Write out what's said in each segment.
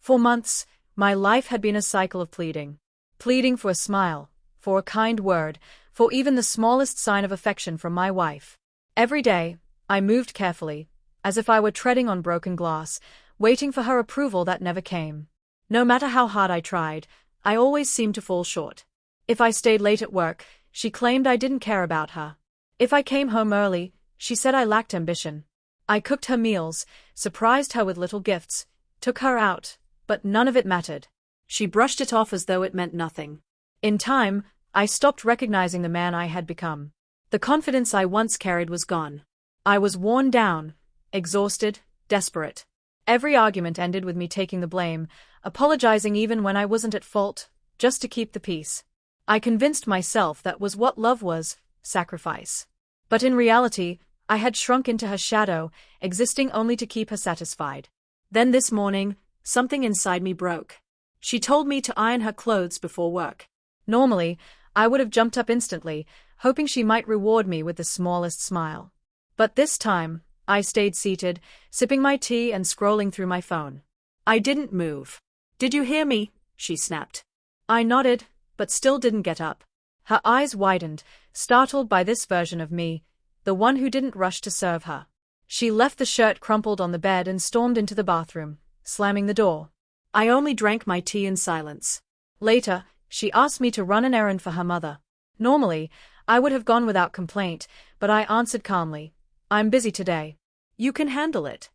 For months, my life had been a cycle of pleading. Pleading for a smile, for a kind word, for even the smallest sign of affection from my wife. Every day, I moved carefully, as if I were treading on broken glass, waiting for her approval that never came. No matter how hard I tried, I always seemed to fall short. If I stayed late at work, she claimed I didn't care about her. If I came home early, she said I lacked ambition. I cooked her meals, surprised her with little gifts, took her out, but none of it mattered. She brushed it off as though it meant nothing. In time, I stopped recognizing the man I had become. The confidence I once carried was gone. I was worn down, exhausted, desperate. Every argument ended with me taking the blame, apologizing even when I wasn't at fault, just to keep the peace. I convinced myself that was what love was, sacrifice. But in reality, I had shrunk into her shadow, existing only to keep her satisfied. Then this morning, something inside me broke. She told me to iron her clothes before work. Normally, I would have jumped up instantly, hoping she might reward me with the smallest smile. But this time, I stayed seated, sipping my tea and scrolling through my phone. I didn't move. "Did you hear me?" she snapped. I nodded, but still didn't get up. Her eyes widened, startled by this version of me, the one who didn't rush to serve her. She left the shirt crumpled on the bed and stormed into the bathroom, slamming the door. I only drank my tea in silence. Later, she asked me to run an errand for her mother. Normally, I would have gone without complaint, but I answered calmly, "I'm busy today. You can handle it."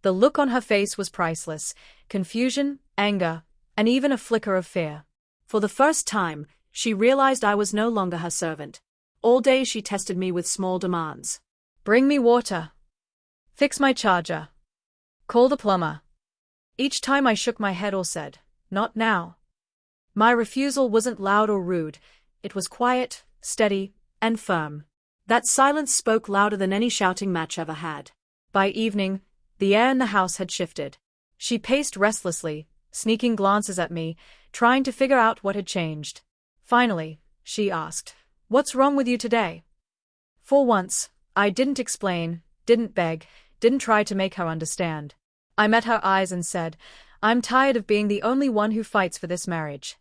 The look on her face was priceless, confusion, anger, and even a flicker of fear. For the first time, she realized I was no longer her servant. All day she tested me with small demands. "Bring me water. Fix my charger. Call the plumber." Each time I shook my head or said, "Not now." My refusal wasn't loud or rude, it was quiet, steady, and firm. That silence spoke louder than any shouting match ever had. By evening, the air in the house had shifted. She paced restlessly, sneaking glances at me, trying to figure out what had changed. Finally, she asked, "What's wrong with you today?" For once, I didn't explain, didn't beg, didn't try to make her understand. I met her eyes and said, "I'm tired of being the only one who fights for this marriage."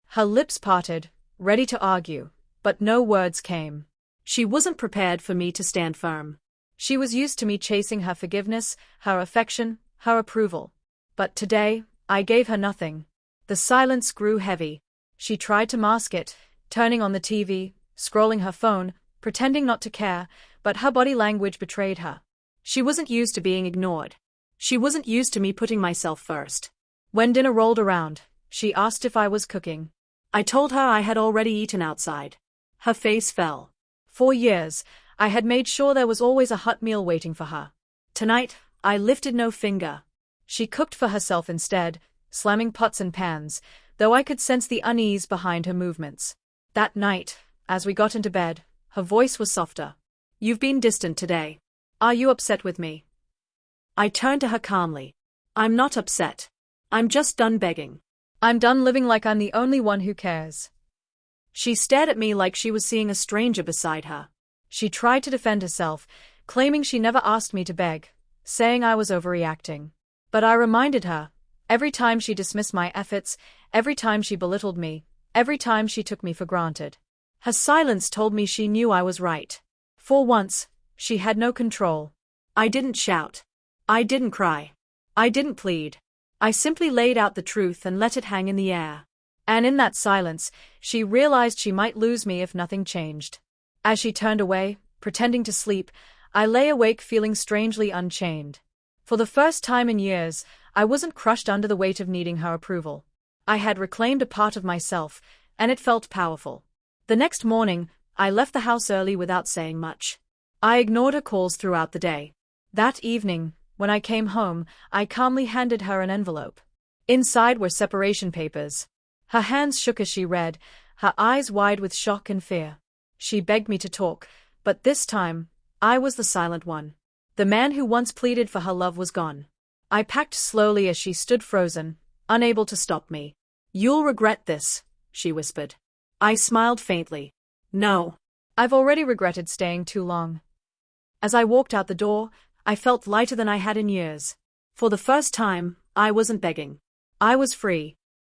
Her lips parted, ready to argue, but no words came. She wasn't prepared for me to stand firm. She was used to me chasing her forgiveness, her affection, her approval. But today, I gave her nothing. The silence grew heavy. She tried to mask it, turning on the TV, scrolling her phone, pretending not to care, but her body language betrayed her. She wasn't used to being ignored. She wasn't used to me putting myself first. When dinner rolled around, she asked if I was cooking. I told her I had already eaten outside. Her face fell. For years, I had made sure there was always a hot meal waiting for her. Tonight, I lifted no finger. She cooked for herself instead, slamming pots and pans, though I could sense the unease behind her movements. That night, as we got into bed, her voice was softer. "You've been distant today. Are you upset with me?" I turned to her calmly. "I'm not upset. I'm just done begging. I'm done living like I'm the only one who cares." She stared at me like she was seeing a stranger beside her. She tried to defend herself, claiming she never asked me to beg, saying I was overreacting. But I reminded her, every time she dismissed my efforts, every time she belittled me, every time she took me for granted. Her silence told me she knew I was right. For once, she had no control. I didn't shout. I didn't cry. I didn't plead. I simply laid out the truth and let it hang in the air. And in that silence, she realized she might lose me if nothing changed. As she turned away, pretending to sleep, I lay awake feeling strangely unchained. For the first time in years, I wasn't crushed under the weight of needing her approval. I had reclaimed a part of myself, and it felt powerful. The next morning, I left the house early without saying much. I ignored her calls throughout the day. That evening, when I came home, I calmly handed her an envelope. Inside were separation papers. Her hands shook as she read, her eyes wide with shock and fear. She begged me to talk, but this time, I was the silent one. The man who once pleaded for her love was gone. I packed slowly as she stood frozen, unable to stop me. "You'll regret this," she whispered. I smiled faintly. "No. I've already regretted staying too long." As I walked out the door, I felt lighter than I had in years. For the first time, I wasn't begging. I was free.